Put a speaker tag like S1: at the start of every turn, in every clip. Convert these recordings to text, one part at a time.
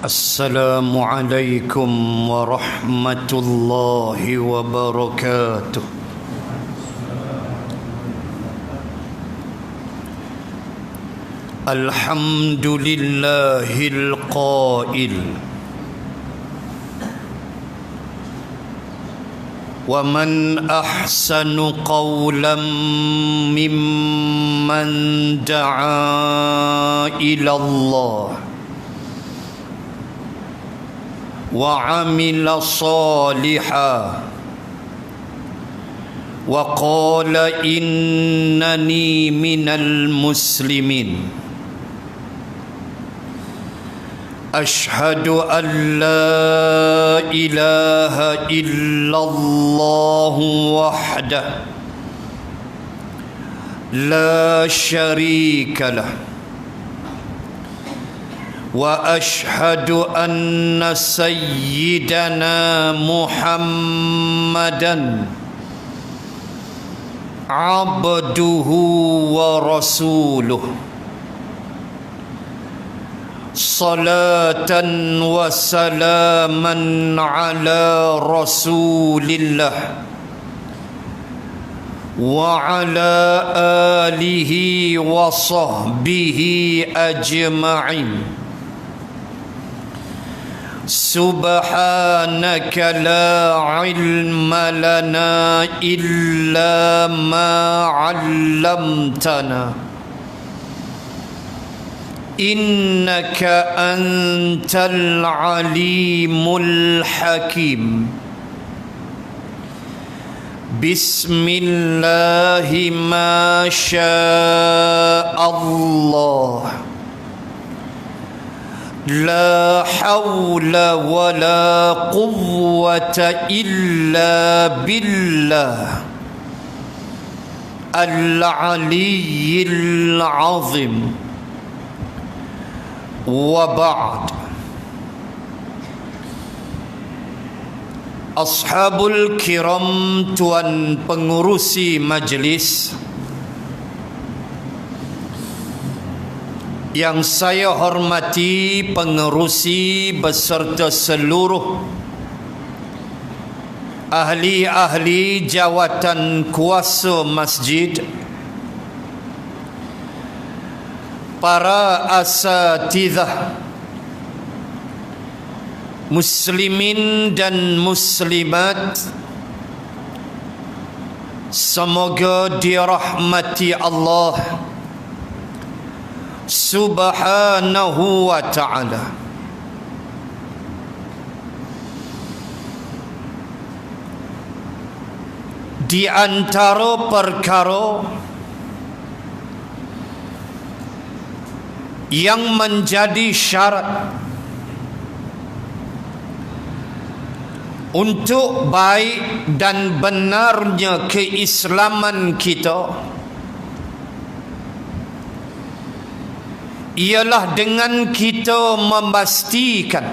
S1: السلام عليكم ورحمة الله وبركاته. الحمد لله القائل: ومن أحسن قولا ممن دعا إلى الله وعمل صالحا وقال إنني من المسلمين. أشهد أن لا إله إلا الله وحده لا شريك له، وأشهد أن سيدنا محمدا عبده ورسوله، صلاة وسلاما على رسول الله وعلى آله وصحبه أجمعين. سبحانك لا علم لنا إلا ما علمتنا إنك أنت العليم الحكيم. بسم الله ما شاء الله، لا حول ولا قوة إلا بالله العلي العظيم. وبعد، Ashabul Kiram, tuan pengurusi majlis yang saya hormati, pengerusi beserta seluruh ahli-ahli jawatan kuasa masjid, para asatidzah, muslimin dan muslimat, semoga dirahmati Allah Subhanahu wa ta'ala. Di antara perkara yang menjadi syarat untuk baik dan benarnya keislaman kita ialah dengan kita memastikan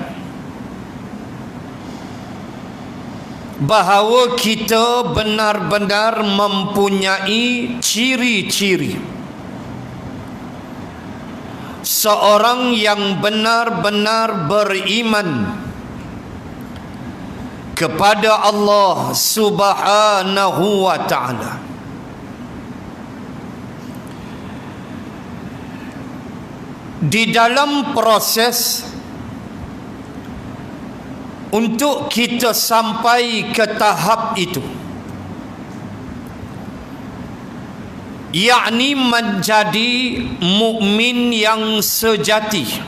S1: bahawa kita benar-benar mempunyai ciri-ciri seorang yang benar-benar beriman kepada Allah Subhanahu wa ta'ala. Di dalam proses untuk kita sampai ke tahap itu, yakni menjadi mukmin yang sejati,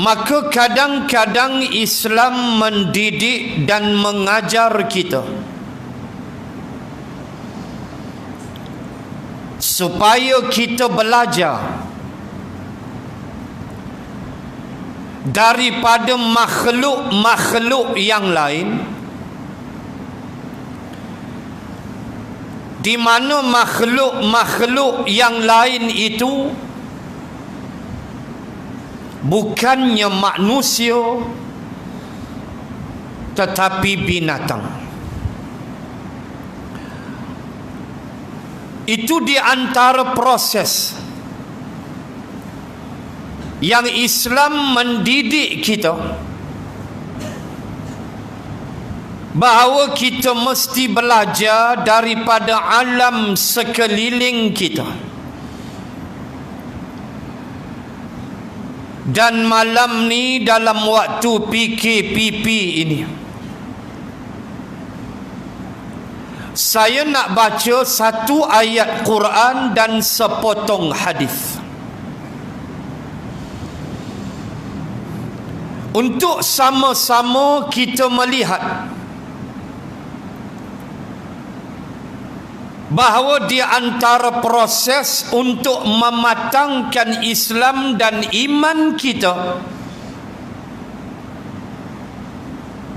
S1: maka kadang-kadang Islam mendidik dan mengajar kita supaya kita belajar daripada makhluk-makhluk yang lain, di mana makhluk-makhluk yang lain itu bukannya manusia tetapi binatang. Itu di antara proses yang Islam mendidik kita bahawa kita mesti belajar daripada alam sekeliling kita. Dan malam ni dalam waktu PKPP ini, saya nak baca satu ayat Quran dan sepotong hadis untuk sama-sama kita melihat bahawa di antara proses untuk mematangkan Islam dan iman kita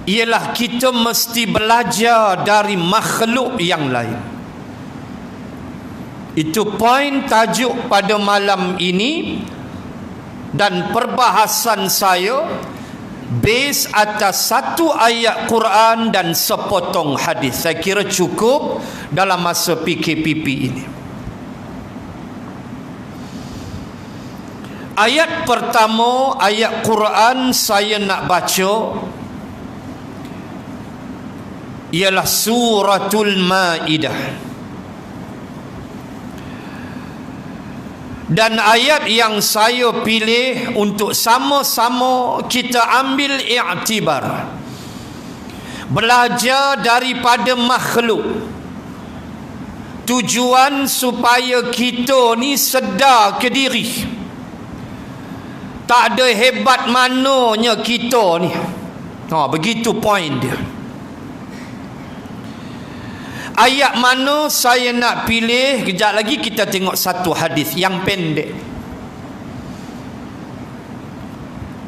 S1: ialah kita mesti belajar dari makhluk yang lain. Itu poin tajuk pada malam ini, dan perbahasan saya base atas satu ayat Quran dan sepotong hadis. Saya kira cukup dalam masa PKPP ini. Ayat pertama, ayat Quran saya nak baca ialah suratul Maidah. Dan ayat yang saya pilih untuk sama-sama kita ambil iktibar, belajar daripada makhluk, tujuan supaya kita ni sedar ke diri. Tak ada hebat mananya kita ni. Begitu poin dia. Ayat mana saya nak pilih? Kejap lagi kita tengok satu hadis yang pendek.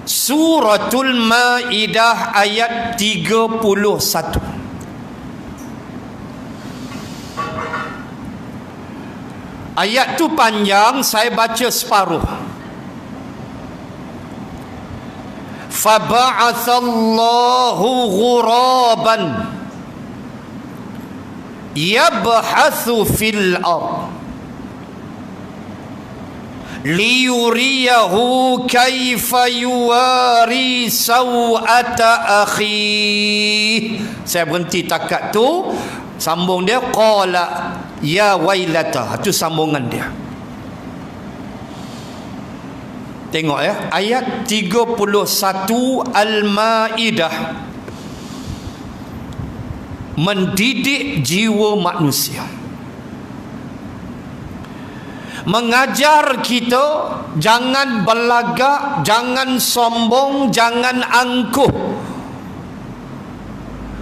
S1: Suratul Maidah ayat 31. Ayat tu panjang, saya baca separuh. Faba'athallahu ghuraban yabhathu fil ard liyuriyahu kaifa yuwari sawata akhi. Saya berhenti takat tu, sambung dia qala ya wailata. Itu sambungan dia. Tengok ya, ayat 31 Al-Maidah mendidik jiwa manusia, mengajar kita jangan belagak, jangan sombong, jangan angkuh,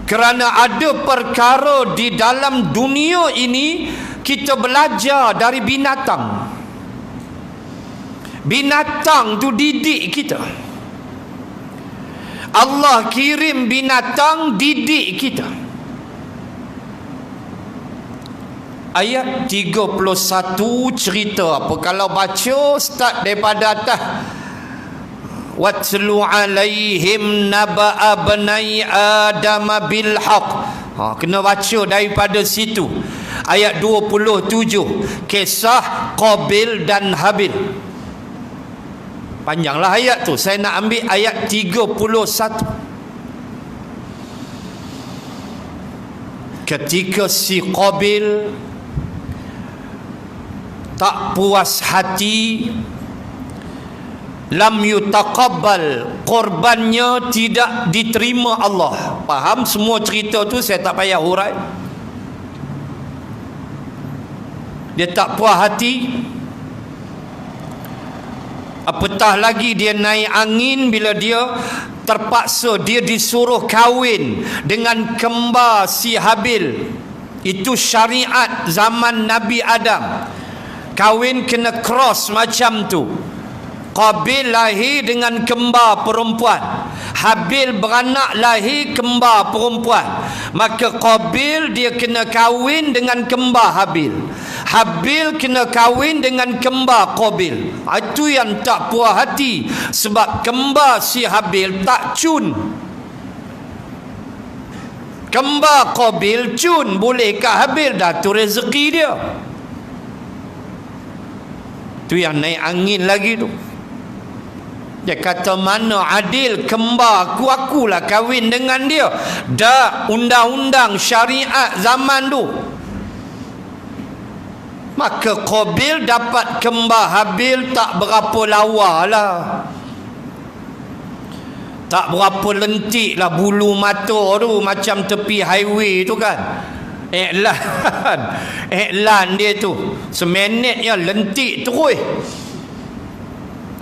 S1: kerana ada perkara di dalam dunia ini kita belajar dari binatang. Binatang tu didik kita. Allah kirim binatang didik kita. Ayat 31 cerita apa? Kalau baca start daripada atas, watlu alaihim naba'a bnai adam bil haq. Kena baca daripada situ. Ayat 27, kisah Qabil dan Habil. Panjanglah ayat tu. Saya nak ambil ayat 31. Ketika si Qabil tak puas hati, lam yutaqabbal, korbannya tidak diterima Allah. Faham semua cerita tu, saya tak payah hurai. Dia tak puas hati. Apatah lagi dia naik angin bila dia terpaksa, dia disuruh kahwin dengan kembar si Habil. Itu syariat zaman Nabi Adam. Kahwin kena cross macam tu. Qabil lahir dengan kembar perempuan, Habil beranak lahir kembar perempuan. Maka Qabil dia kena kahwin dengan kembar Habil, Habil kena kahwin dengan kembar Qabil. Itu yang tak puas hati, sebab kembar si Habil tak cun, kembar Qabil cun. Bolehkah Habil? Dah tu rezeki dia. Tu yang naik angin lagi tu. Dia kata, mana adil kembar akulah kahwin dengan dia. Dah undang-undang syariat zaman tu. Maka Qabil dapat kembar Habil tak berapa lawa lah. Tak berapa lentik lah bulu mata tu, macam tepi highway tu kan. Iklan dia tu seminitnya lentik terus.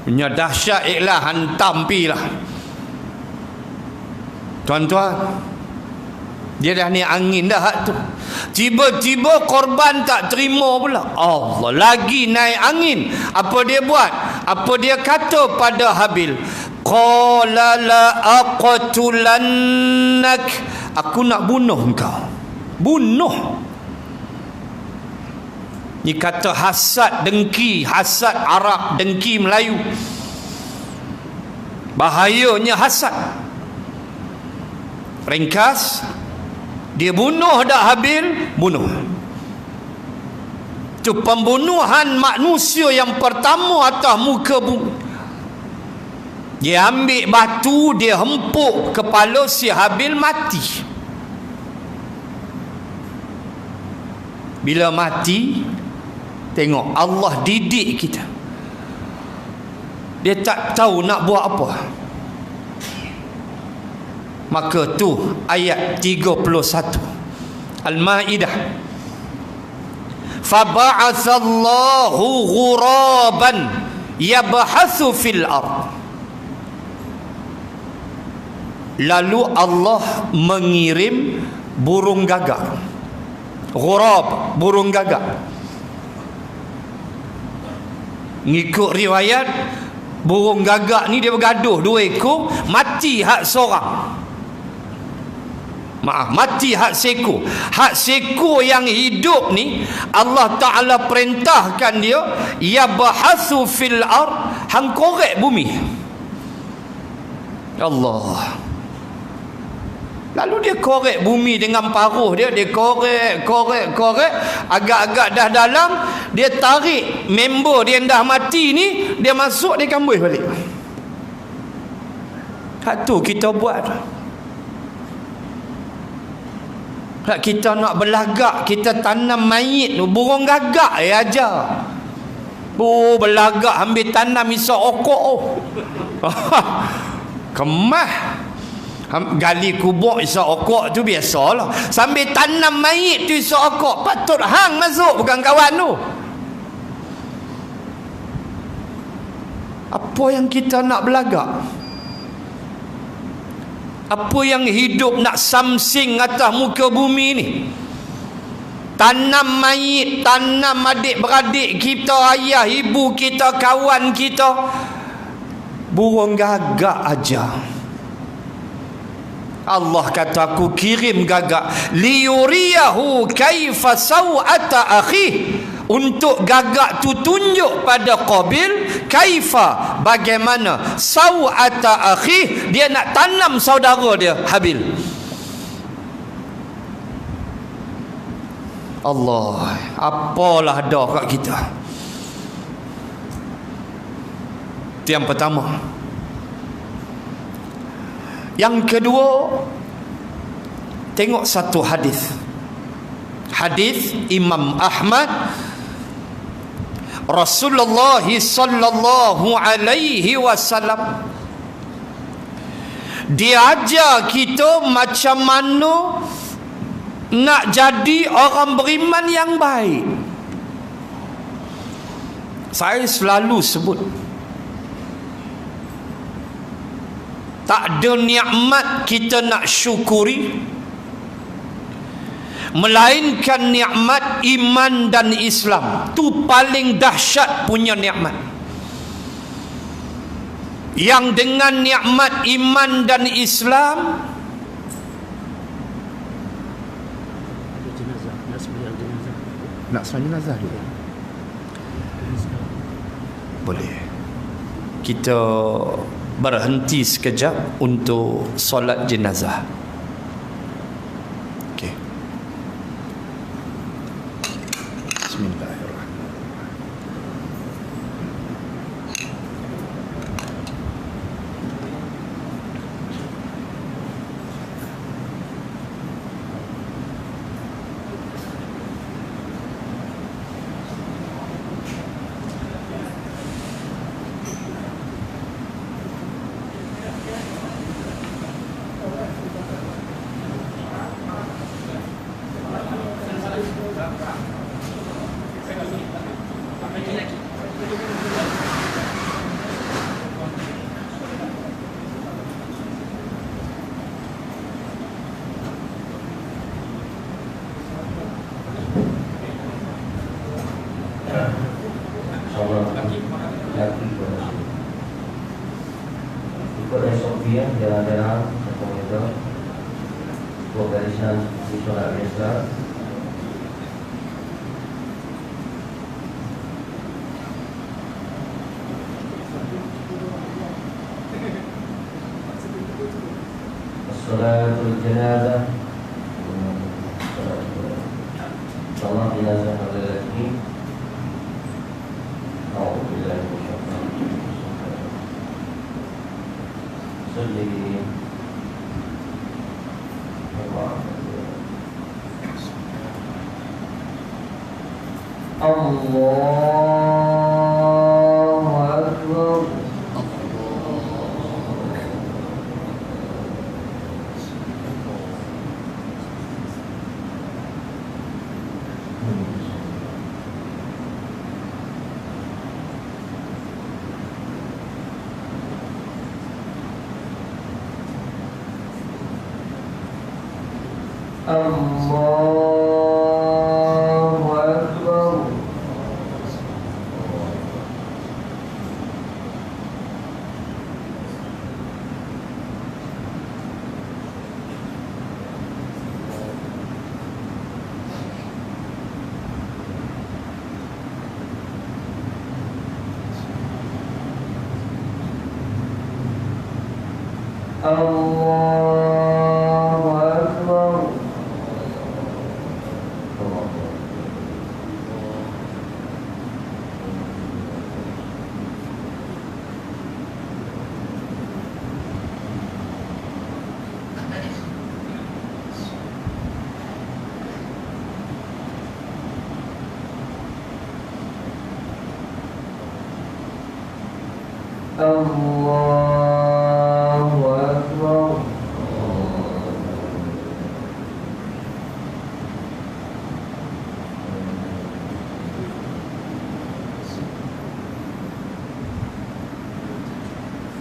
S1: Punya dahsyat iklan, hantam pi lah. Tuan-tuan, dia dah ni angin dah hak tu. Tiba-tiba korban tak terima pula. Allah, lagi naik angin. Apa dia buat? Apa dia kata pada Habil? Qala la aqtulannak. Aku nak bunuh engkau. Bunuh. Ni kata hasad dengki, hasad Arab, dengki Melayu. Bahayanya hasad. Ringkas, dia bunuh dak Habil, bunuh. Itu pembunuhan manusia yang pertama atas muka bumi. Dia ambil batu, dia hempuk kepala si Habil, mati. Bila mati, tengok Allah didik kita. Dia tak tahu nak buat apa. Maka tu ayat 31 Al-Maidah. Faba'atsallahu ghuraban yabhathu fil ard. Lalu Allah mengirim burung gagak. Ghurab, burung gagak. Ngikut riwayat, burung gagak ni dia bergaduh 2 ekor, mati hak seorang. Maaf, mati hak seekor. Hak seekor yang hidup ni Allah Ta'ala perintahkan dia, yabhathu fil ard, hang korek bumi. Allah. Lalu dia korek bumi dengan paruh dia. Dia korek. Agak-agak dah dalam, dia tarik member dia yang dah mati ni, dia masuk, dia kambus balik. Hak tu kita buat. Hak kita nak berlagak, kita tanam mayit tu, burung gagak aja. Berlagak ambil tanam isap okok. Kemah. Gali kubur isap okok tu biasalah. Sambil tanam mayit tu isap okok, patut hang masuk, bukan kawan tu. Apa yang kita nak belagak? Apa yang hidup nak samsing atas muka bumi ni? Tanam mayit, tanam adik-beradik kita, ayah, ibu kita, kawan kita. Burung gagak aja. Allah kata, aku kirim gagak liyuriyahu kaifa sawata akhi, untuk gagak tu tunjuk pada Qabil kaifa, bagaimana sawata akhi, dia nak tanam saudara dia Habil. Allah, apalah dah kat kita. Itu yang pertama. Yang kedua, tengok satu hadis. Hadis Imam Ahmad. Rasulullah sallallahu alaihi wasallam dia ajar kita macam mana nak jadi orang beriman yang baik. Saya selalu sebut, tak ada nikmat kita nak syukuri melainkan nikmat iman dan Islam. Tu paling dahsyat punya nikmat. Yang dengan nikmat iman dan Islam, nak solat jenazah dulu. Boleh. Kita berhenti sekejap untuk solat jenazah. Okey. Bismillahirrahmanirrahim.
S2: Kedai Sofia, jalan-jalan, komunitas, dua barisan di sholat biasa. Salatul jenazah, salat jenazah pada lagi. Alhamdulillah. Salli. Allahu Akbar. Allahu Akbar. Allahu Akbar. Allahu Akbar.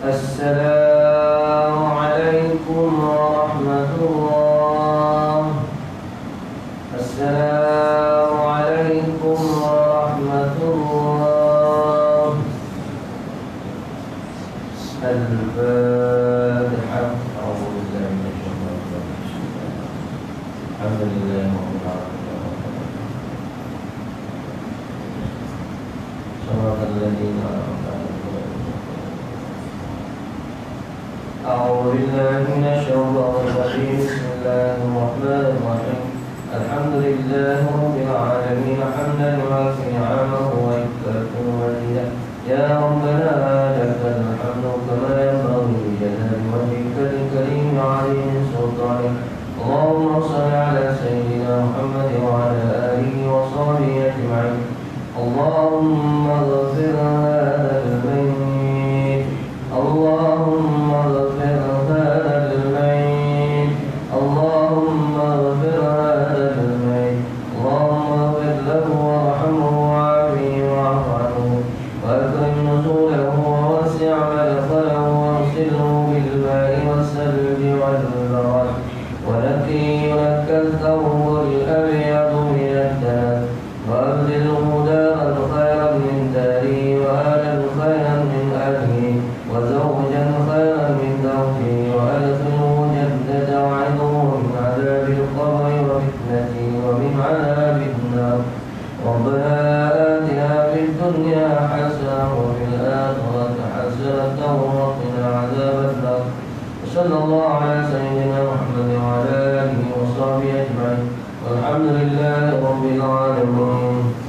S2: Assalamualaikum warahmatullahi. Assalamualaikum warahmatullahi. Al-Fatihah. A'udzubillahi minasyaitonir rajim. Alhamdulillahi rabbil alamin. Shiratal ladzina an'amta 'alaihim. A'udzu billahi minasyaitonir rajim. Bismillahirrahmanirrahim. Alhamdulillahi rabbil alamin. Hamdan yuwafi ni'amahu wa yukafi'u mazidah. Ya Rabbana lakal hamdu kama yanbaghi li jalali wajhika al-karim 'azimi sultanik. Allahumma shalli 'ala sayyidina Muhammad wa 'ala alihi wa sahbihi ajma'in. Allahumma ighfir hadzal mayyit. Allahumma ighfir hadzal mayyit. Allahumma ighfir hadzal mayyit. Allahumma ighfir lahu warhamhu wa'afihi wa'fu anhu. وأكرم نزوله ووسع مدخله واغسله بالماء والثلج والبرد ونقي لك الثوب الأبيض من الدنس وأبدله دارا خيرا من داره وأهلا خيرا من أهله وزوجا خيرا من زوجه وأدخله جنة وعظه من عذاب القبر وفتنته ومن عذاب النار. ربنا آتنا في الدنيا حسنة وفي الآخرة حسنة وقنا عذاب النار. وصلى الله على سيدنا محمد وعلى آله وصحبه أجمعين والحمد لله رب العالمين.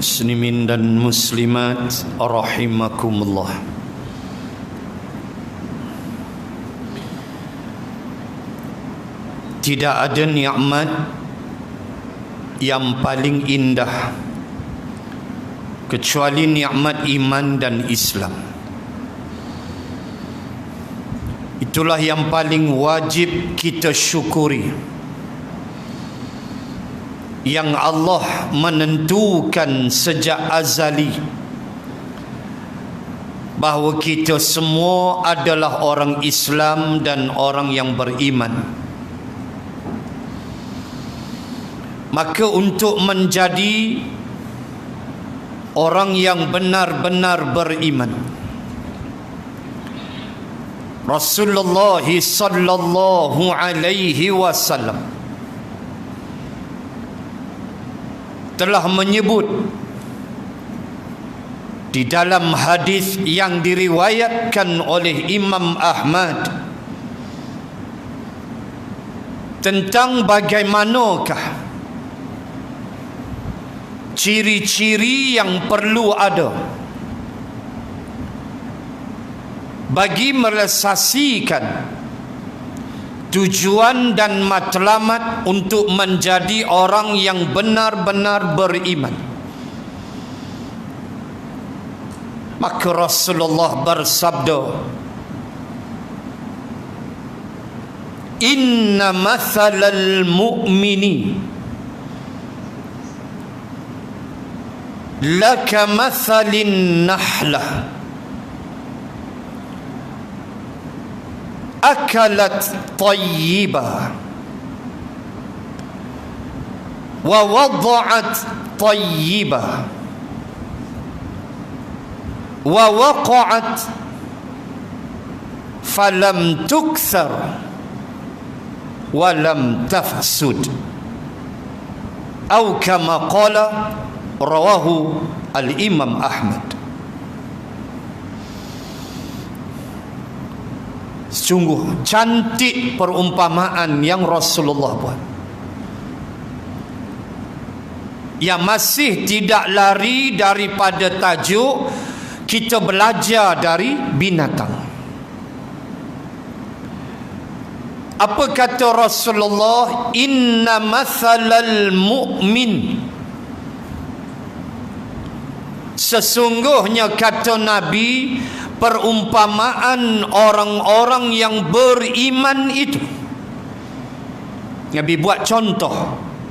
S1: Muslimin dan muslimat rahimakumullah. Tidak ada nikmat yang paling indah kecuali nikmat iman dan Islam. Itulah yang paling wajib kita syukuri, yang Allah menentukan sejak azali bahawa kita semua adalah orang Islam dan orang yang beriman. Maka untuk menjadi orang yang benar-benar beriman, Rasulullah sallallahu alaihi wasallam telah menyebut di dalam hadis yang diriwayatkan oleh Imam Ahmad tentang bagaimanakah ciri-ciri yang perlu ada bagi merealisasikan tujuan dan matlamat untuk menjadi orang yang benar-benar beriman. Maka Rasulullah bersabda, "Inna mathalal mu'mini laka mathalin nahlah akalat tayyibah wa wada'at tayyibah wa waqa'at falam tukthar wa lam tafsud." Atau kama qala, rawahu al-Imam Ahmad. Sungguh cantik perumpamaan yang Rasulullah buat, yang masih tidak lari daripada tajuk kita belajar dari binatang. Apa kata Rasulullah? Inna mathalal mu'min, sesungguhnya kata Nabi, perumpamaan orang-orang yang beriman itu. Nabi buat contoh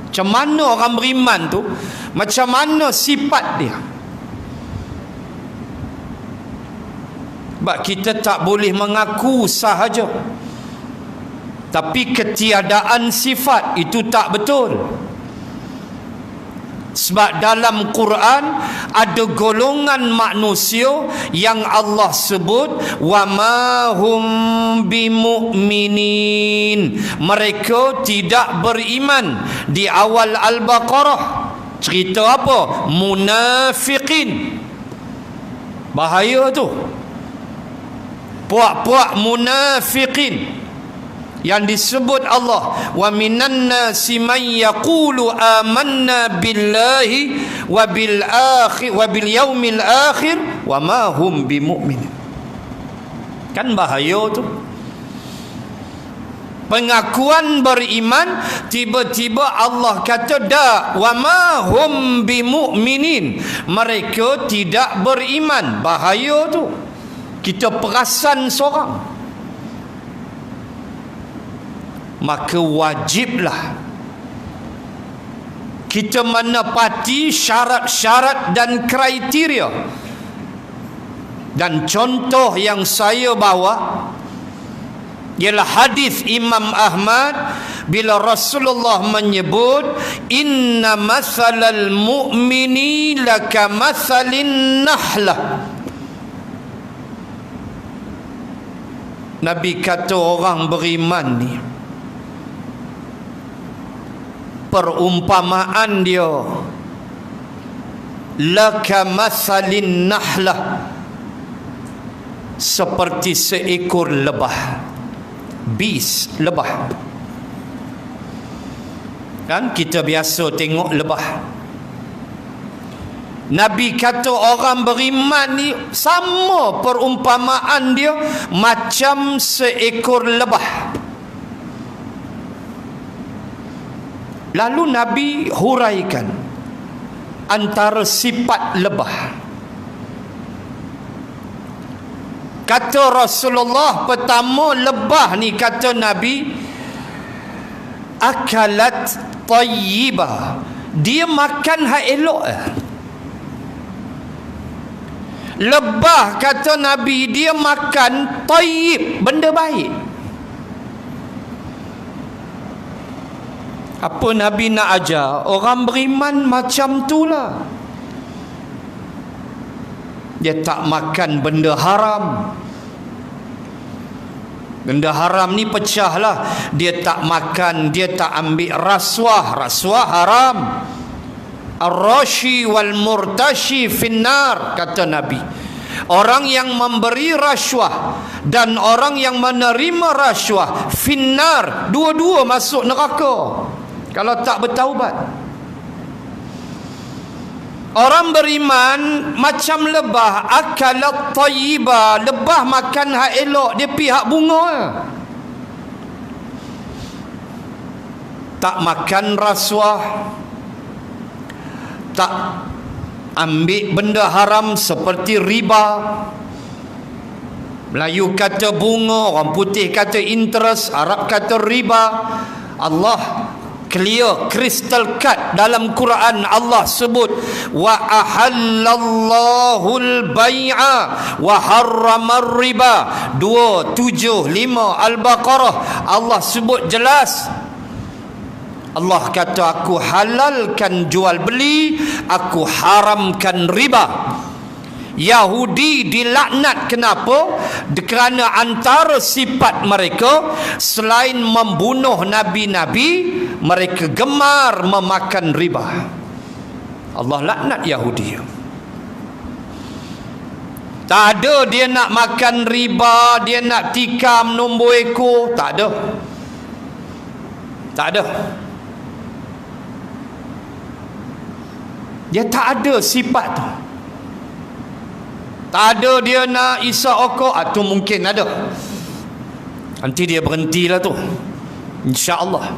S1: macam mana orang beriman tu, macam mana sifat dia. Sebab kita tak boleh mengaku sahaja, tapi ketiadaan sifat itu tak betul. Sebab dalam Quran ada golongan manusia yang Allah sebut wa ma hum bimu'minin, mereka tidak beriman. Di awal Al-Baqarah cerita apa? Munafiqin. Bahaya tu, puak-puak munafiqin yang disebut Allah, wa minan nasi man yaqulu amanna billahi wa bil yaumil akhir wa ma hum bimu'minin. Kan bahaya tu. Pengakuan beriman, tiba-tiba Allah kata dak, wa ma hum bimu'minin, mereka tidak beriman. Bahaya tu. Kita perasan seorang, maka wajiblah kita menepati syarat-syarat dan kriteria. Dan contoh yang saya bawa ialah hadis Imam Ahmad bila Rasulullah menyebut inna mathalal mu'mini laka mathalin nahlah. Nabi kata orang beriman ni, perumpamaan dia laka mathalin nahlah, seperti seekor lebah. Bis, lebah. Kan kita biasa tengok lebah. Nabi kata orang beriman ni sama perumpamaan dia macam seekor lebah. Lalu Nabi huraikan antara sifat lebah. Kata Rasulullah, pertama lebah ni, kata Nabi, akalat tayyibah, dia makan hak elok. Lebah, kata Nabi, dia makan tayyib, benda baik. Apa Nabi nak ajar? Orang beriman macam tu lah. Dia tak makan benda haram. Benda haram ni pecah lah. Dia tak makan, dia tak ambil rasuah. Rasuah haram. Ar-rashi wal murtashi finnar, kata Nabi. Orang yang memberi rasuah dan orang yang menerima rasuah finnar, dua-dua masuk neraka kalau tak bertaubat. Orang beriman macam lebah, akalat tayyibah, lebah makan hak elok, dia pihak bunga. Tak makan rasuah, tak ambil benda haram seperti riba. Melayu kata bunga, orang putih kata interest, Arab kata riba. Allah clear, crystal cut dalam Quran. Allah sebut wa ahallallahu al-bai'a wa harramar riba, 275 Al-Baqarah. Allah sebut jelas. Allah kata, aku halalkan jual beli, aku haramkan riba. Yahudi dilaknat, kenapa? Kerana antara sifat mereka, selain membunuh nabi-nabi, mereka gemar memakan riba. Allah laknat Yahudi. Tak ada dia nak makan riba, dia nak tikam nombor ekor, tak ada. Tak ada. Dia tak ada sifat tu. Tak ada dia nak isap okok, tu mungkin ada. Nanti dia berhentilah tu, insya-Allah.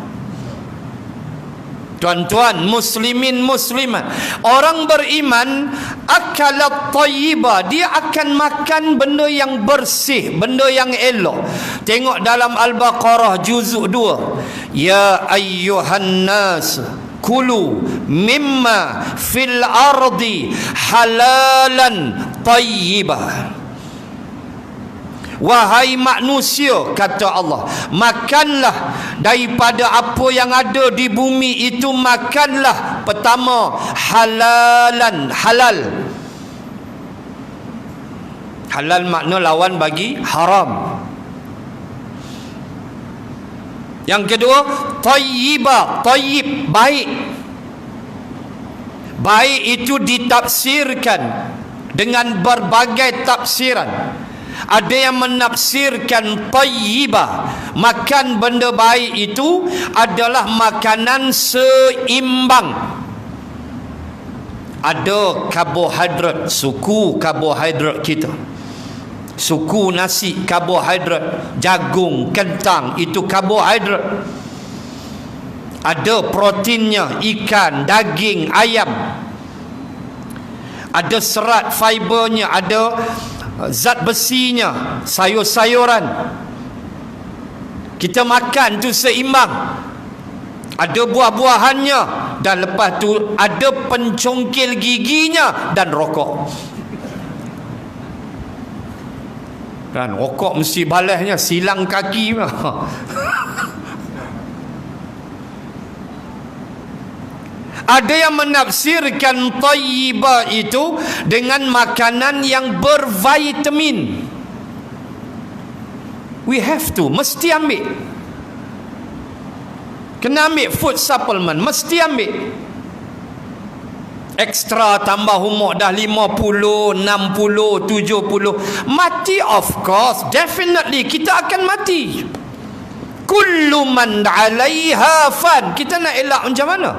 S1: Tuan-tuan, muslimin muslimat, orang beriman akalat tayyibah, dia akan makan benda yang bersih, benda yang elok. Tengok dalam Al-Baqarah juzuk 2, ya ayyuhan nas kulu mimma fil ardi halalan tayyibah. Wahai manusia, kata Allah, makanlah daripada apa yang ada di bumi itu, makanlah. Pertama, halalan, halal. Halal makna lawan bagi haram. Yang kedua, tayyibah, tayyib, baik. Baik itu ditafsirkan dengan berbagai tafsiran. Ada yang menafsirkan tayyibah, makan benda baik itu adalah makanan seimbang. Ada karbohidrat, suku karbohidrat kita. Suku nasi karbohidrat, jagung, kentang, itu karbohidrat. Ada proteinnya, ikan, daging, ayam. Ada serat fibernya, ada zat besinya, sayur-sayuran. Kita makan tu seimbang. Ada buah-buahannya, dan lepas tu ada pencongkil giginya dan rokok. Dan rokok mesti balasnya silang kaki. Ada yang menafsirkan tayyibah itu dengan makanan yang bervitamin. We have to, mesti ambil. Kena ambil food supplement, mesti ambil. Ekstra tambah umur dah 50, 60, 70. Mati, of course, definitely kita akan mati. Kullu man 'alaiha fan. Kita nak elak macam mana?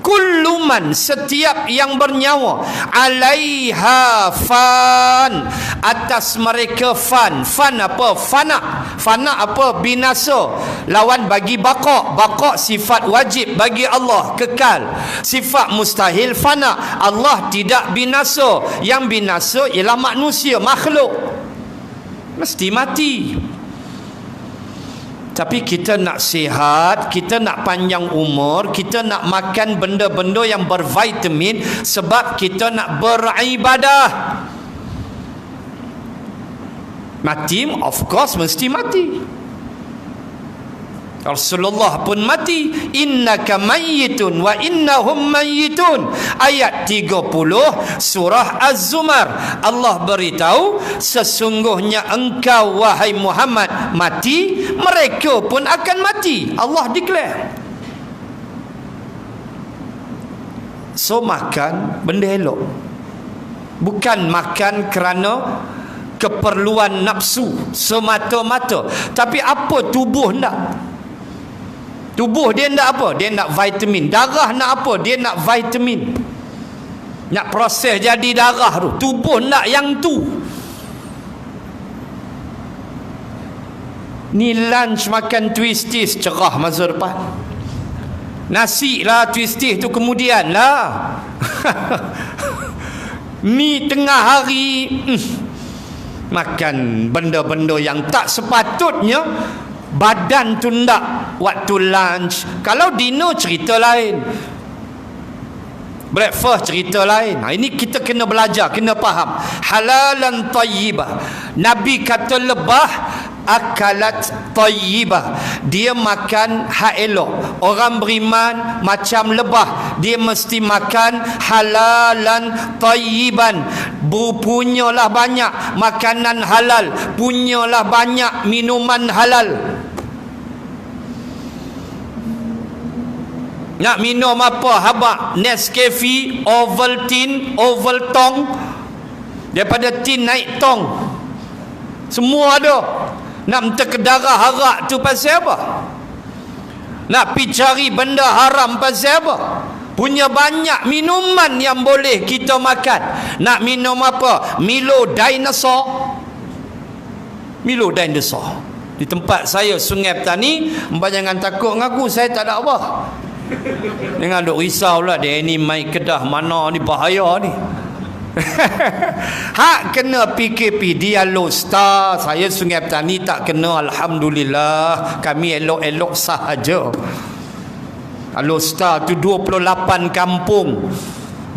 S1: kullu man, setiap yang bernyawa, alaiha fan, atas mereka fan. Fan apa? Fana. Fana apa? Binasa. Lawan bagi baqa. Baqa sifat wajib bagi Allah, kekal. Sifat mustahil fana. Allah tidak binasa. Yang binasa ialah manusia, makhluk. Mesti mati. Tapi kita nak sihat, kita nak panjang umur, kita nak makan benda-benda yang bervitamin sebab kita nak beribadah. Mati, of course mesti mati. Rasulullah pun mati. Innaka mayyitun wa innahum mayyitun. Ayat 30 surah Az-Zumar. Allah beritahu, sesungguhnya engkau wahai Muhammad mati, mereka pun akan mati. Allah declare. So makan benda elok. Bukan makan kerana keperluan nafsu semata-mata. Tapi apa tubuh nak? Tubuh dia nak apa? Dia nak vitamin. Darah nak apa? Dia nak vitamin. Nak proses jadi darah tu. Tubuh nak yang tu. Ni lunch makan twisties, cerah masa depan. Nasi lah twisties tu kemudian lah. Ni tengah hari makan benda-benda yang tak sepatutnya. Badan tu ndak waktu lunch. Kalau dinner cerita lain, breakfast cerita lain. Ini kita kena belajar, kena faham. Halalan tayyibah. Nabi kata lebah akalat tayyibah. Dia makan hak elok. Orang beriman macam lebah, dia mesti makan halalan tayyiban. Punyalah banyak makanan halal, punyalah banyak minuman halal. Nak minum apa? Habak Nescafe, Ovaltine, Ovaltong. Daripada tin naik tong. Semua ada. Nak minta kedarah harak tu pasal apa? Nak pergi cari benda haram pasal apa? Punya banyak minuman yang boleh kita makan. Nak minum apa? Milo dinosaur. Milo dinosaur. Di tempat saya Sungai Petani, mbak jangan takut dengan aku, saya tak ada apa. Jangan duk risau lah, dia ni mai Kedah mana ni, bahaya ni. Hak kena PKP Dialog Star. Saya Sungai Petani tak kena, alhamdulillah. Kami elok-elok sahaja. Dialog Star tu 28 kampung,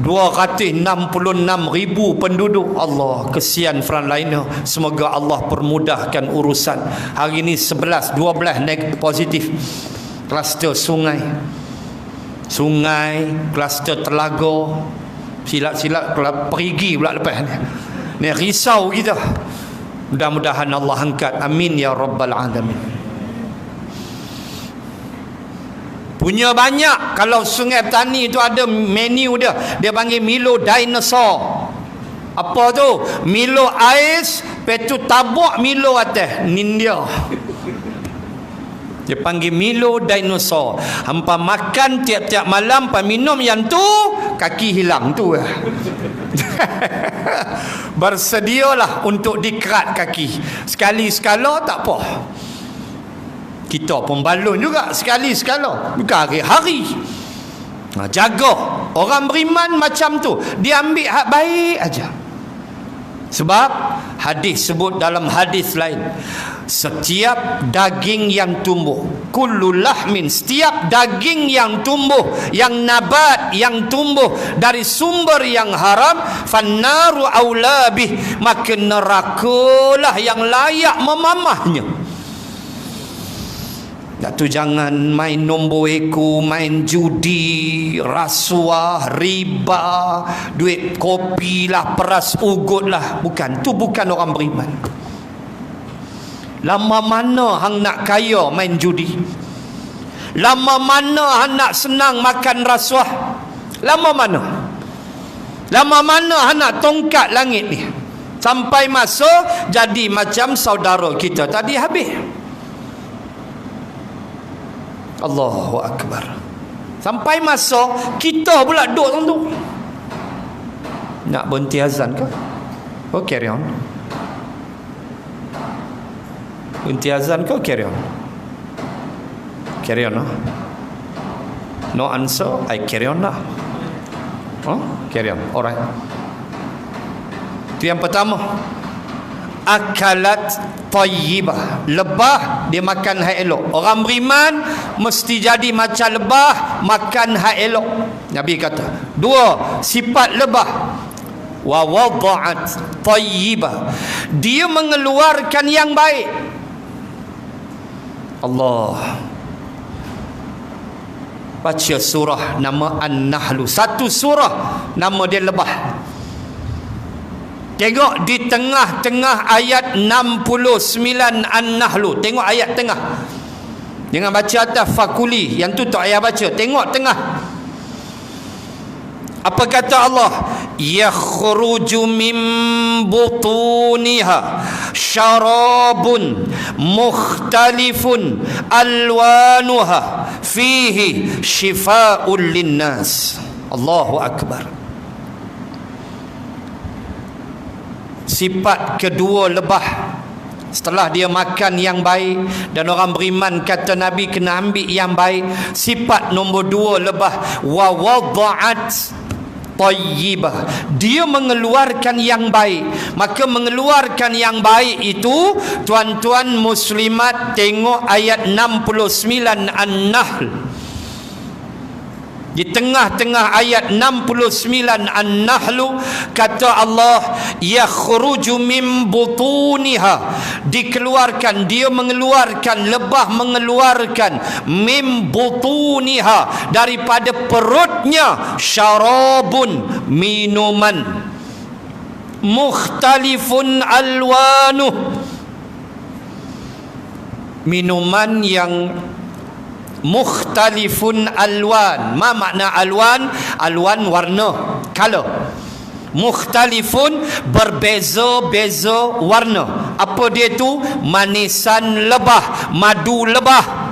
S1: 266,000 penduduk. Allah, kesian frontliner. Semoga Allah permudahkan urusan. Hari ni 11, 12 positif. Kluster sungai, kluster telaga. Silap-silap perigi pula lepas ni. Ni risau kita. Mudah-mudahan Allah angkat. Amin ya rabbal alamin. Punya banyak. Kalau Sungai Petani tu ada menu dia. Dia panggil Milo dinosaur. Apa tu? Milo ais, lepas tu tabuk Milo atas. Nindia. Dia panggil Milo dinosaur. Hampa makan tiap-tiap malam, hampa minum yang tu, kaki hilang tu. Bersedialah untuk dikerat kaki. Sekali-sekala tak apa. Kita pun balun juga sekali-sekala. Bukan hari-hari. Jaga. Orang beriman macam tu. Dia ambil hak baik aja. Sebab hadis sebut dalam hadis lain, setiap daging yang tumbuh, kullu lahmin, setiap daging yang tumbuh, yang nabat, yang tumbuh dari sumber yang haram, fannaru aula bih, maka nerakalah yang layak memamahnya. Tu jangan main nombor eko, main judi, rasuah, riba, duit kopi lah, peras ugut lah. Bukan, tu bukan orang beriman. Lama mana hang nak kaya main judi? Lama mana hang nak senang makan rasuah? Lama mana? Lama mana hang nak tongkat langit ni? Sampai masa jadi macam saudara kita tadi habis. Allahu Akbar. Sampai masa kita pula duduk dalam tu. Nak berhenti azan ke? Oh, carry on. Berhenti azan ke? Carry on. Carry on, lah. No answer, I carry on lah. Carry on. Alright. Itu yang pertama. Akalat tayyibah. Lebah dia makan hak elok. Orang beriman mesti jadi macam lebah, makan hak elok. Nabi kata. Dua, sifat lebah. Wa wada'at tayyibah. Dia mengeluarkan yang baik. Allah. Baca surah nama An-Nahl. Satu surah nama dia lebah. Tengok di tengah-tengah ayat 69 An-Nahl. Tengok ayat tengah. Jangan baca atas fakuli. Yang tu tak payah baca. Tengok tengah. Apa kata Allah? Yakhruju min butuniha syarabun mukhtalifun alwanuha fihi shifaa'un linnas. Allahu akbar. Sifat kedua lebah, setelah dia makan yang baik, dan orang beriman kata Nabi kena ambil yang baik. Sifat nombor dua lebah, wa wada'at tayyibah. Dia mengeluarkan yang baik. Maka mengeluarkan yang baik itu, tuan-tuan muslimat, tengok ayat 69 An-Nahl. Di tengah-tengah ayat 69 An-Nahl kata Allah, yakhruju min butuniha. Dikeluarkan, dia mengeluarkan, lebah mengeluarkan, min butuniha, daripada perutnya, syarabun, minuman, mukhtalifun alwanuh, minuman yang mukhtalifun alwan. Ma makna alwan? Alwan warna, color. Mukhtalifun berbeza-beza warna. Apa dia tu? Manisan lebah, madu lebah.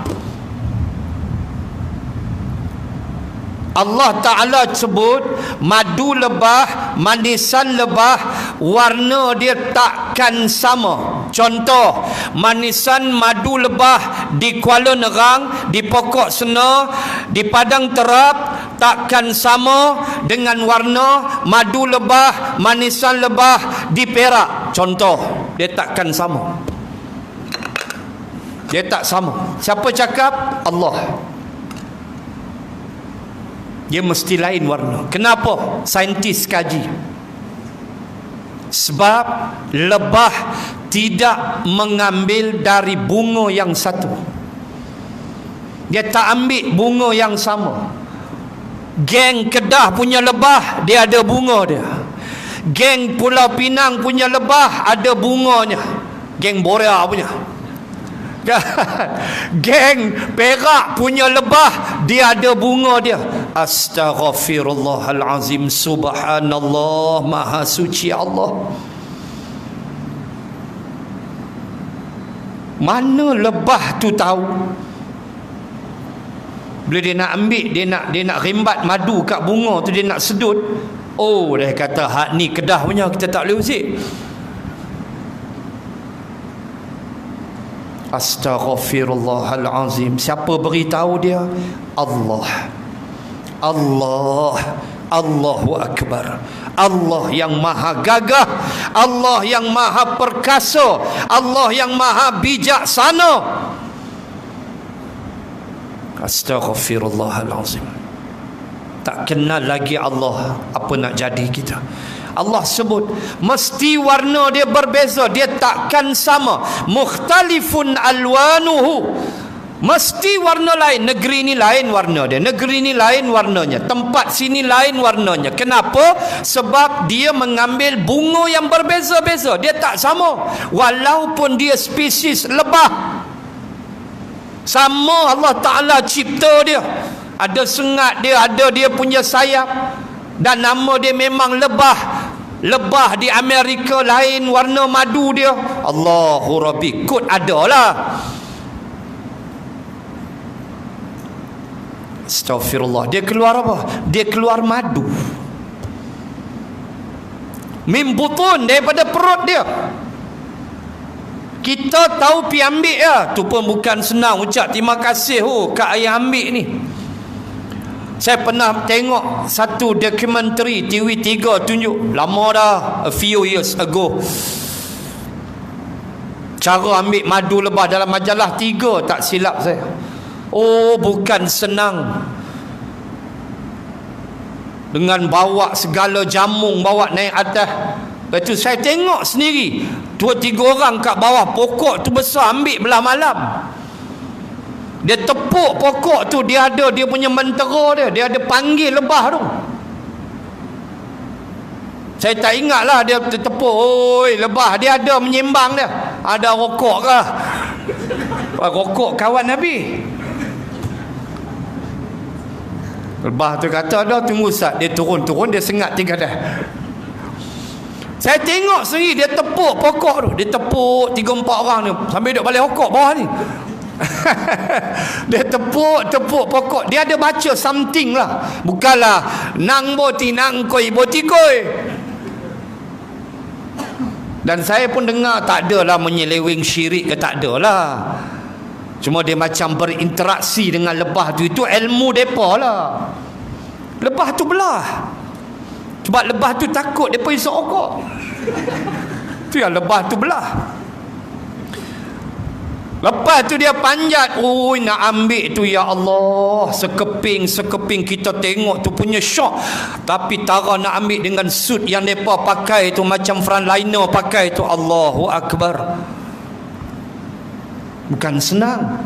S1: Allah Ta'ala sebut madu lebah, manisan lebah, warna dia takkan sama. Contoh, manisan madu lebah di Kuala Nerang, di Pokok Sena, di Padang Terap, takkan sama dengan warna madu lebah, manisan lebah di Perak. Contoh, dia takkan sama. Dia tak sama. Siapa cakap? Allah. Dia mesti lain warna. Kenapa? Saintis kaji. Sebab lebah tidak mengambil dari bunga yang satu. Dia tak ambil bunga yang sama. Geng Kedah punya lebah, dia ada bunga dia. Geng Pulau Pinang punya lebah ada bunganya. Geng Borea punya. Geng Perak punya lebah, dia ada bunga dia. Astaghfirullahalazim. Subhanallah, maha suci Allah. Mana lebah tu tahu? Bila dia nak ambil, dia nak rimbat madu kat bunga tu, dia nak sedut. Oh, dia kata hak ni Kedah punya, kita tak boleh usik. Astaghfirullahalazim. Siapa beritahu dia? Allah. Allah. Allahu Akbar. Allah yang maha gagah, Allah yang maha perkasa, Allah yang maha bijaksana. Astaghfirullahalazim. Tak kenal lagi Allah, apa nak jadi kita? Allah sebut mesti warna dia berbeza, dia takkan sama. Mukhtalifun alwanuhu, mesti warna lain. Negeri ni lain warna dia, negeri ni lain warnanya, tempat sini lain warnanya. Kenapa? Sebab dia mengambil bunga yang berbeza-beza. Dia tak sama, walaupun dia spesies lebah. Sama Allah Ta'ala cipta dia. Ada sengat dia, ada dia punya sayap, dan nama dia memang lebah. Lebah di Amerika lain warna madu dia. Allahu Rabbi, kot adalah. Astaghfirullah. Dia keluar apa? Dia keluar madu. Min butun, daripada perut dia. Kita tahu pi ambil ya. Tu pun bukan senang ucap terima kasih kat ayah ambil ni. Saya pernah tengok satu dokumentari TV3 tunjuk, lama dah, a few years ago, cara ambil madu lebah dalam majalah 3 tak silap saya. Oh, bukan senang. Dengan bawa segala jamung, bawa naik atas. Lepas tu saya tengok sendiri 2-3 orang kat bawah pokok tu besar, ambil belah malam. Dia tepuk pokok tu, dia ada dia punya mentera dia, dia ada panggil lebah tu. Saya tak ingat lah dia tepuk, oi lebah, dia ada menyembang dia. Ada rokok ke? Rokok kawan Nabi. Lebah tu kata, dah tunggu Ustaz. Dia turun-turun, dia sengat 3 dah. Saya tengok sendiri dia tepuk pokok tu. Dia tepuk 3-4 orang ni sambil duduk balik rokok bawah ni. Dia tepuk pokok. Dia ada baca something lah. Bukanlah nang boti nang koi boti koi. Dan saya pun dengar tak adalah menyeleweng syirik ke, tak adalah. Cuma dia macam berinteraksi dengan lebah tu. Itu ilmu depa lah. Lebah tu belah. Sebab lebah tu takut depa isap rokok. Tu yang lebah tu belah. Lepas tu dia panjat, oi nak ambil tu, ya Allah, sekeping kita tengok tu punya syok. Tapi Tara nak ambil dengan suit yang depa pakai tu, macam frontliner pakai tu. Allahu Akbar. Bukan senang.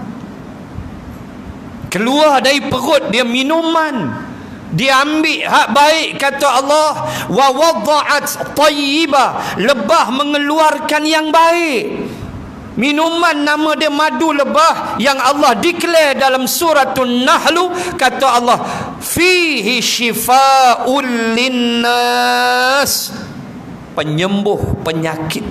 S1: Keluar dari perut dia minuman, dia ambil hak baik, kata Allah, wa wada'at tayyibah, lebah mengeluarkan yang baik. Minuman nama dia madu lebah yang Allah declare dalam suratul Nahl, kata Allah, fihi shifaa'ul linnas, penyembuh penyakit.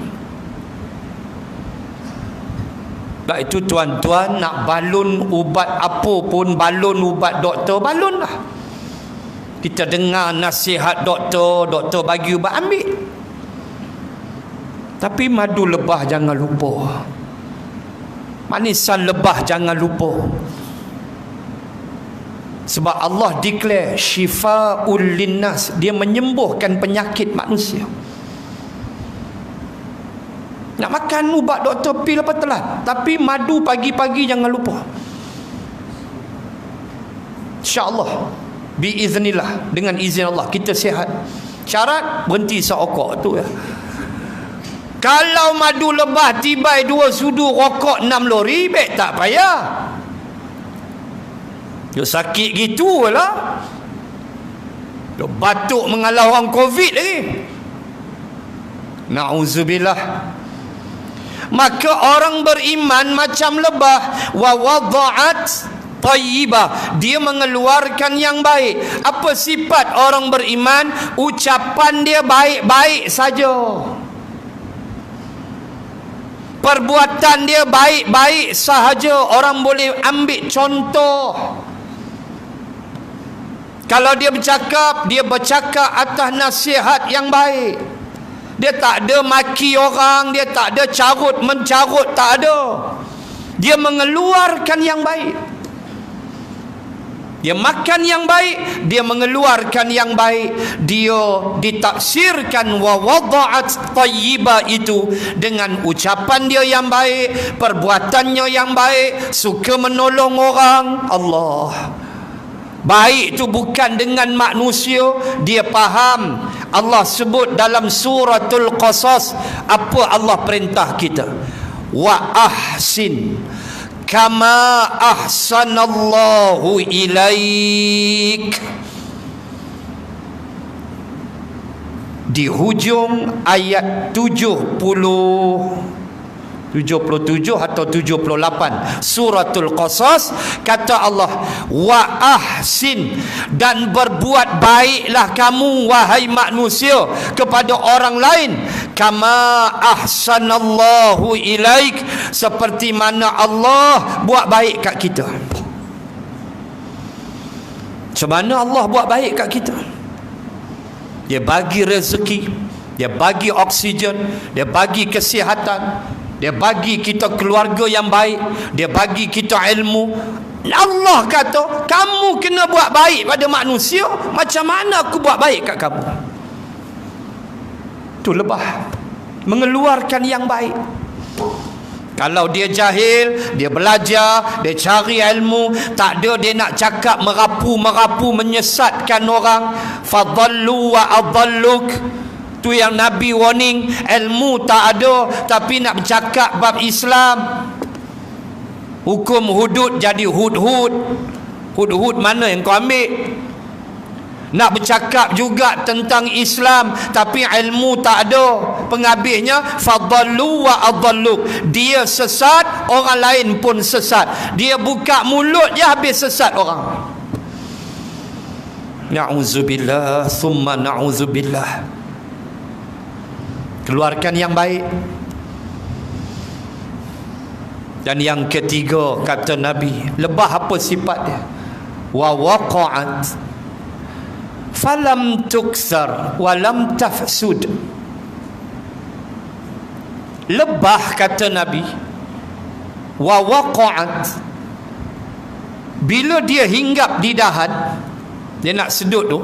S1: Sebab itu tuan-tuan nak balun ubat apa pun, balun ubat doktor, balun lah. Kita dengar nasihat doktor bagi ubat, ambil. Tapi madu lebah jangan lupa. Manisan lebah jangan lupa. Sebab Allah declare syifa'ul linnas, dia menyembuhkan penyakit manusia. Nak makan ubat doktor pil apa telat, tapi madu pagi-pagi jangan lupa. InsyaAllah, biiznillah, dengan izin Allah kita sihat. Syarat berhenti rokok tu ya. Kalau madu lebah tibai 2 sudu, rokok 6 lori, baik tak payah. Dia sakit gitu lah. Dia batuk mengalau orang Covid lagi. Na'udzubillah. Maka orang beriman macam lebah, wa wada'at tayyibah, dia mengeluarkan yang baik. Apa sifat orang beriman? Ucapan dia baik-baik saja. Perbuatan dia baik-baik sahaja. Orang boleh ambil contoh. Kalau dia bercakap atas nasihat yang baik. Dia tak ada maki orang, dia tak ada carut mencarut, tak ada. Dia mengeluarkan yang baik. Dia makan yang baik, dia mengeluarkan yang baik. Dia ditafsirkan wa wada'at tayyibah itu dengan ucapan dia yang baik, perbuatannya yang baik, suka menolong orang. Allah. Baik itu bukan dengan manusia. Dia faham. Allah sebut dalam suratul Qasas, apa Allah perintah kita? Wa ahsin kama ahsanallahu ilaik. Di hujung ayat 77 atau 78 suratul Qasas, kata Allah, wa ahsin, dan berbuat baiklah kamu wahai manusia kepada orang lain, kama ahsanallahu ilaik, seperti mana Allah buat baik kat kita. Macam mana Allah buat baik kat kita? Dia bagi rezeki, dia bagi oksigen, dia bagi kesihatan, dia bagi kita keluarga yang baik, dia bagi kita ilmu. Allah kata, kamu kena buat baik pada manusia. Macam mana aku buat baik kat kamu? Itu lebah, mengeluarkan yang baik. Kalau dia jahil, dia belajar, dia cari ilmu, tak ada dia nak cakap merapu-merapu menyesatkan orang. Fadallu wa adalluk. Tu yang Nabi warning, ilmu tak ada tapi nak bercakap bab Islam. Hukum hudud jadi hud-hud. Hud-hud mana yang kau ambil? Nak bercakap juga tentang Islam tapi ilmu tak ada. Penghabisnya fadallu wa adalluk. Dia sesat, orang lain pun sesat. Dia buka mulut je habis sesat orang. Na'udzubillah thumma na'udzubillah. Keluarkan yang baik. Dan yang ketiga kata Nabi, lebah apa sifat dia? Wa waqa'at falam tukthar walam tafsud. Lebah kata Nabi, wa waqa'at, bila dia hinggap di dahan, dia nak sedut tu,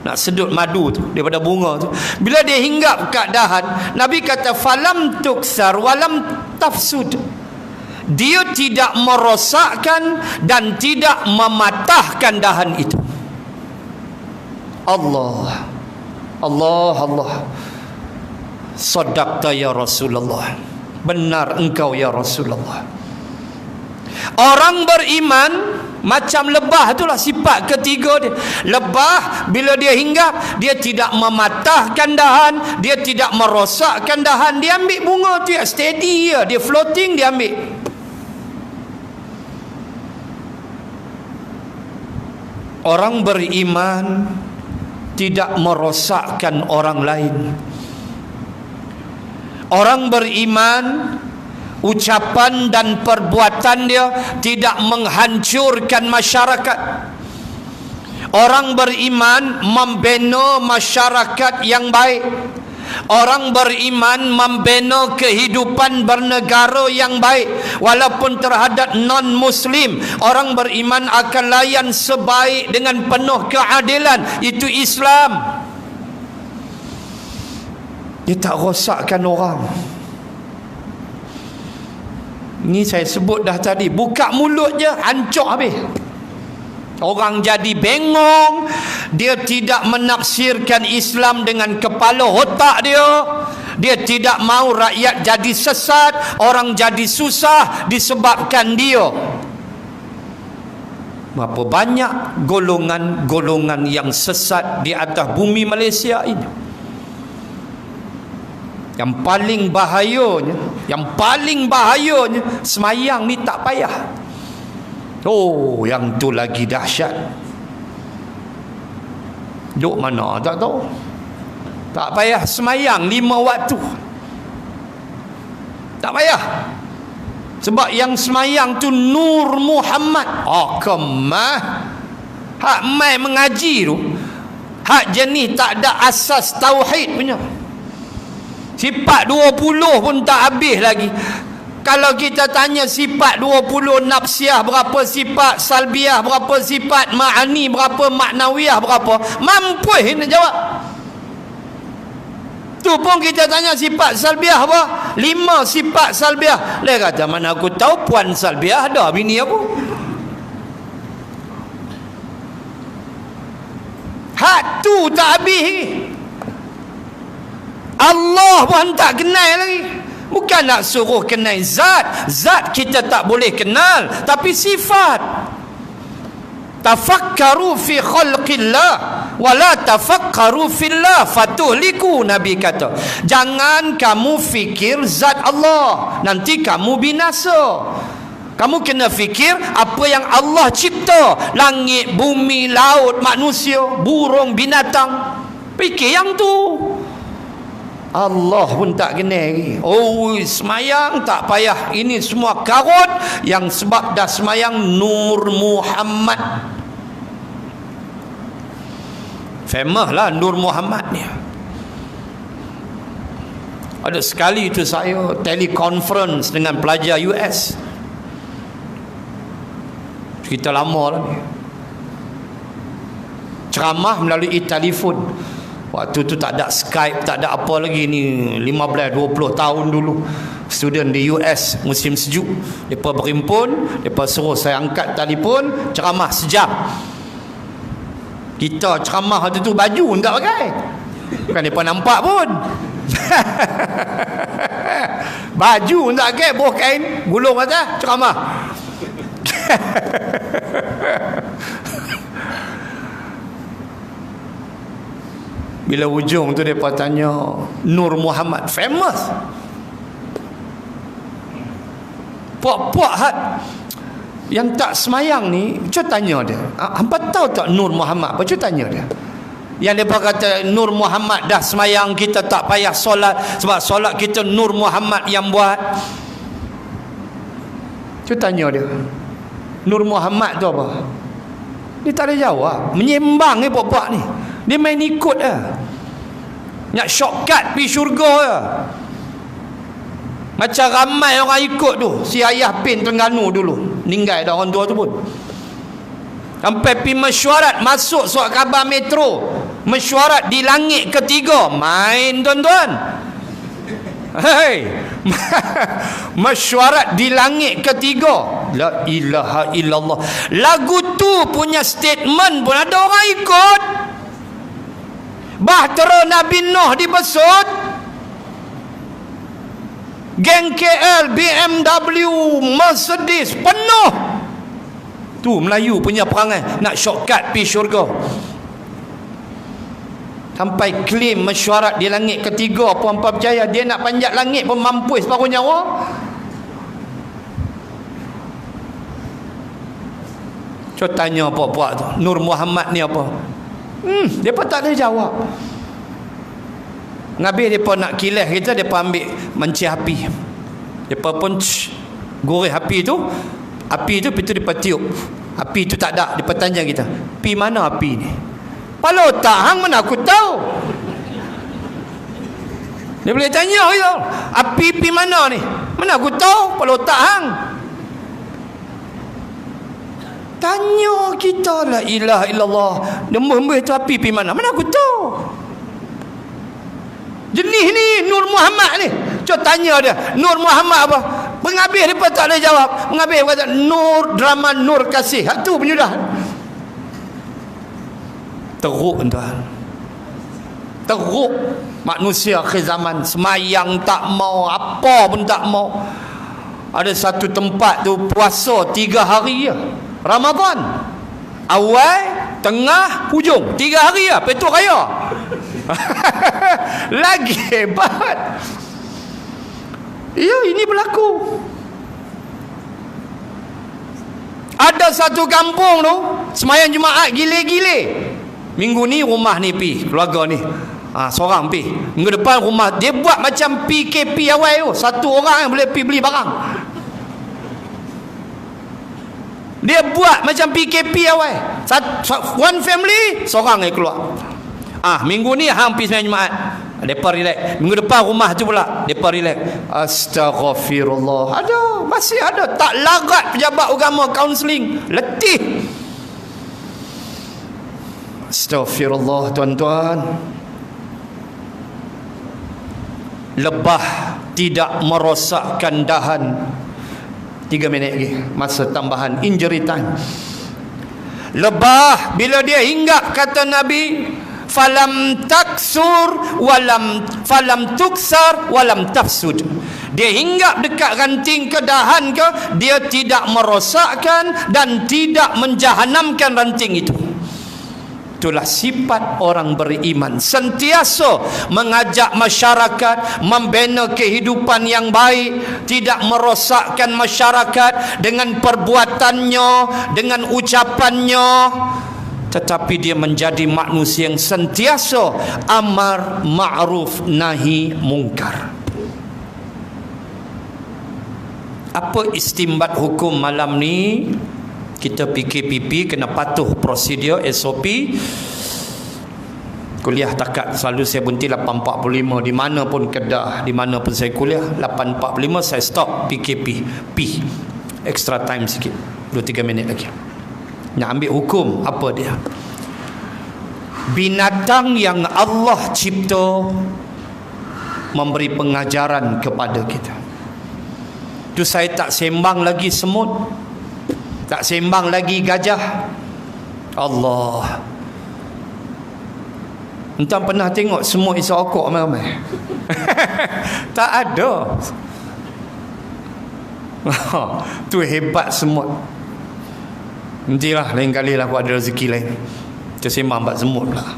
S1: nak sedut madu tu daripada bunga tu, bila dia hinggap kat dahan, Nabi kata falam tukthar walam tafsud. Dia tidak merosakkan dan tidak mematahkan dahan itu. Allah, Allah, Allah. Sadaqta ya Rasulullah. Benar engkau ya Rasulullah. Orang beriman macam lebah, itulah sifat ketiga dia. Lebah bila dia hinggap, dia tidak mematahkan dahan, dia tidak merosakkan dahan. Dia ambil bunga tu, steady dia, dia floating, dia ambil. Orang beriman tidak merosakkan orang lain. Orang beriman, ucapan dan perbuatan dia tidak menghancurkan masyarakat. Orang beriman membina masyarakat yang baik. Orang beriman membina kehidupan bernegara yang baik. Walaupun terhadap non-Muslim, orang beriman akan layan sebaik dengan penuh keadilan. Itu Islam. Dia tak rosakkan orang. Ni saya sebut dah tadi, buka mulut je hancur habis. Orang jadi bengong. Dia tidak menafsirkan Islam dengan kepala otak dia. Dia tidak mau rakyat jadi sesat, orang jadi susah disebabkan dia. Berapa banyak golongan-golongan yang sesat di atas bumi Malaysia ini. Yang paling bahayanya semayang ni tak payah. Oh, yang tu lagi dahsyat. Duk mana tak tahu. Tak payah semayang 5 waktu. Tak payah. Sebab yang semayang tu Nur Muhammad. Oh, kemah. Hak mai mengaji tu, hak jenis tak ada asas tauhid punya. Sifat 20 pun tak habis lagi. Kalau kita tanya sifat 20 nafsiyah berapa, sifat salbiyah berapa, sifat ma'ani berapa, maknawiyah berapa, mampu nak jawab. Tu pun kita tanya sifat salbiyah apa? 5 sifat salbiyah. Dia kata mana aku tahu, puan salbiyah ada bini aku. Hak tu tak habis. Allah pun tak kenal lagi. Bukan nak suruh kenal zat. Zat kita tak boleh kenal, tapi sifat. Tafakkaru fi khalqillah wala tafakkaru fillah fatuhliku. Nabi kata, jangan kamu fikir zat Allah, nanti kamu binasa. Kamu kena fikir apa yang Allah cipta, langit, bumi, laut, manusia, burung, binatang. Fikir yang tu. Allah pun tak kena lagi. Oh, semayang tak payah. Ini semua karut yang sebab dah semayang Nur Muhammad. Famous lah Nur Muhammad ni. Ada sekali tu saya teleconference dengan pelajar US. Kita lama lah ni. Ceramah melalui telefon. Waktu tu tak ada Skype, tak ada apa lagi ni, 15-20 tahun dulu. Student di US musim sejuk, mereka berhimpun, mereka suruh saya angkat telefon, ceramah sejam. Kita ceramah waktu tu baju tak pakai, bukan mereka nampak pun. Baju tak pakai, buah kain gulung atas ceramah. Bila ujung tu mereka tanya, Nur Muhammad famous. Puak-puak yang tak semayang ni, cuba tanya dia, hampa tahu tak Nur Muhammad apa? Cuba tanya dia. Yang mereka kata Nur Muhammad dah semayang, kita tak payah solat sebab solat kita Nur Muhammad yang buat. Cuba tanya dia, Nur Muhammad tu apa? Dia tak ada jawab. Menyembang ni puak-puak ni. Dia main ikut lah. Nak shortcut pergi syurga lah. Macam ramai orang ikut tu. Si Ayah Pin Terengganu dulu, meninggal dah orang tua tu pun. Sampai pergi mesyuarat, masuk surat khabar Metro, mesyuarat di langit ketiga. Main tuan-tuan. Hei, mesyuarat di langit ketiga. La ilaha illallah. Lagu tu punya statement pun ada orang ikut. Bahtera Nabi Nuh dibesut, geng KL, BMW, Mercedes penuh. Tu Melayu punya perangai, nak shortcut pergi syurga. Sampai klaim mesyuarat di langit ketiga. Puan-puan percaya dia nak panjat langit pun mampus separuh nyawa. Cuba tanya puak-puak tu, Nur Muhammad ni apa? Mereka tak ada jawab. Habis mereka nak kilas kita, mereka ambil manci api. Mereka pun goreh api tu. Api tu, itu mereka tiup. Api tu tak ada. Mereka tanya kita, pi mana api ni? Pala otak hang mana aku tahu? Dia boleh tanya kita, api pi mana ni? Mana aku tahu? Pala otak hang. Tanya kita, la ilaha illallah. Dembah-dembah tu api pi mana? Mana aku tahu? Jenis ni Nur Muhammad ni. Cuba tanya dia, Nur Muhammad apa? Penghabis dia pun tak ada jawab. Penghabis kata Nur, drama Nur Kasih. Itu penyudah. Teruk tuan. Teruk manusia akhir zaman. Semayang tak mau, apa pun tak mau. Ada satu tempat tu puasa 3 hari je. Ramadan awal, tengah, hujung, 3 hari lah. Petrol raya. Lagi hebat. Ya, ini berlaku. Ada satu kampung tu semayang Jumaat gile-gile. Minggu ni rumah ni pi, keluarga ni seorang pi. Minggu depan rumah dia buat macam PKP awal tu. Satu orang yang boleh pi beli barang. Dia buat macam PKP awal. One family, seorang yang keluar. Minggu ni hang pergi sembahyang Jumaat, depa relax. Minggu depan rumah tu pula depa relax. Astaghfirullah. Masih ada tak larat pejabat agama kaunseling. Letih. Astaghfirullah tuan-tuan. Lebah tidak merosakkan dahan. 3 minit lagi masa tambahan, injury time. Lebah bila dia hinggap, kata Nabi, falam taksur walam falam tuksar walam tafsud. Dia hinggap dekat ranting ke dahan ke, dia tidak merosakkan dan tidak menjahanamkan ranting itu. Itulah sifat orang beriman, sentiasa mengajak masyarakat membina kehidupan yang baik, tidak merosakkan masyarakat dengan perbuatannya, dengan ucapannya, tetapi dia menjadi manusia yang sentiasa amar ma'ruf nahi mungkar. Apa istimbat hukum malam ni? Kita PKPP kena patuh prosedur SOP. kuliah takat selalu saya berhenti 8.45 di mana pun Kedah, di mana pun saya kuliah 8.45 saya stop PKP extra time sikit 2-3 minit lagi nak ambil hukum apa dia. Binatang yang Allah cipta memberi pengajaran kepada kita. Tu saya tak sembang lagi semut, tak sembang lagi gajah. Allah, entah pernah tengok semut isap okok ramai-ramai? Tak ada. Tu hebat semut. Nantilah lain kali lah aku ada rezeki lain kita sembang bab semut lah.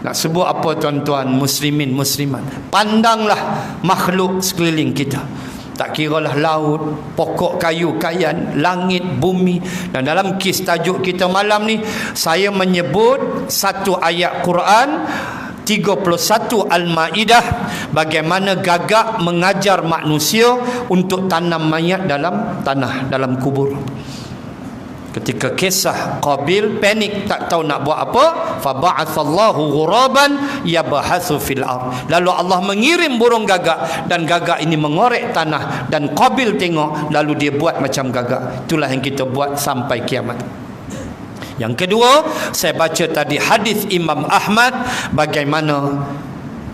S1: Nak sebut apa tuan-tuan muslimin muslimat, pandanglah makhluk sekeliling kita, tak kiralah laut, pokok kayu kayan, langit, bumi. Dan dalam kes tajuk kita malam ni, saya menyebut satu ayat Quran 31 Al-Ma'idah, bagaimana gagak mengajar manusia untuk tanam mayat dalam tanah, dalam kubur. Ketika kisah Qabil panik tak tahu nak buat apa, fa ba'atsallahu ghuraban yabhathu fil ard. Lalu Allah mengirim burung gagak dan gagak ini mengorek tanah dan Qabil tengok lalu dia buat macam gagak. Itulah yang kita buat sampai kiamat. Yang kedua, saya baca tadi hadis Imam Ahmad bagaimana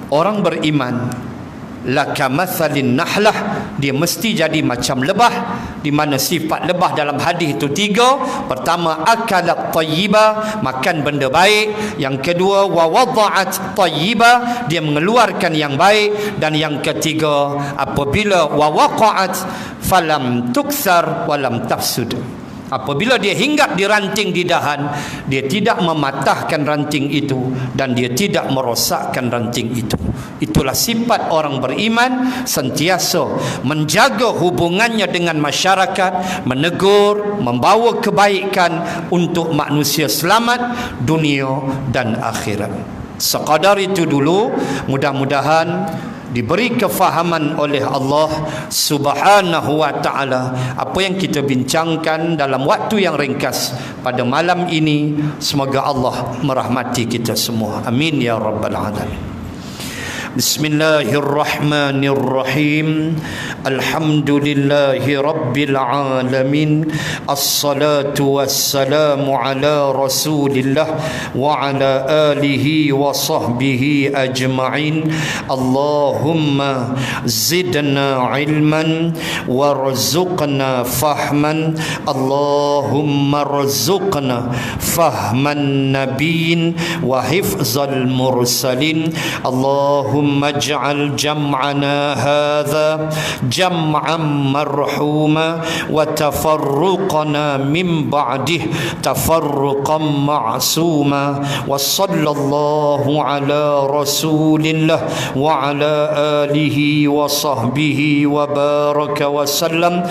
S1: orang beriman lakamathalin nahlah, dia mesti jadi macam lebah, di mana sifat lebah dalam hadis itu 3. Pertama, akalat tayyiba, makan benda baik. Yang kedua, wa wada'at tayyiba, dia mengeluarkan yang baik. Dan yang ketiga, apabila wa waqa'at falam tukthar walam tafsud, apabila dia hinggap di ranting di dahan, dia tidak mematahkan ranting itu dan dia tidak merosakkan ranting itu. Itulah sifat orang beriman, sentiasa menjaga hubungannya dengan masyarakat, menegur, membawa kebaikan untuk manusia selamat dunia dan akhirat. Sekadar itu dulu, mudah-mudahan diberi kefahaman oleh Allah Subhanahu wa ta'ala apa yang kita bincangkan dalam waktu yang ringkas pada malam ini. Semoga Allah merahmati kita semua, amin ya rabbal alamin. Bismillahirrahmanirrahim. Alhamdulillahi rabbil alamin. Assalatu wassalamu ala rasulillah wa ala alihi wa sahbihi ajma'in. Allahumma zidna ilman warzuqna fahman. Allahumma rzuqna fahman nabiyyin wa hifzal mursalin. Allahumma اجعل جمعنا هذا جمعا مرحوما وتفرقنا من بعده تفرقا معصوما. وصلى الله على رسول الله وعلى آله وصحبه وبارك وسلم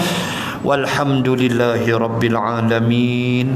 S1: والحمد لله رب العالمين.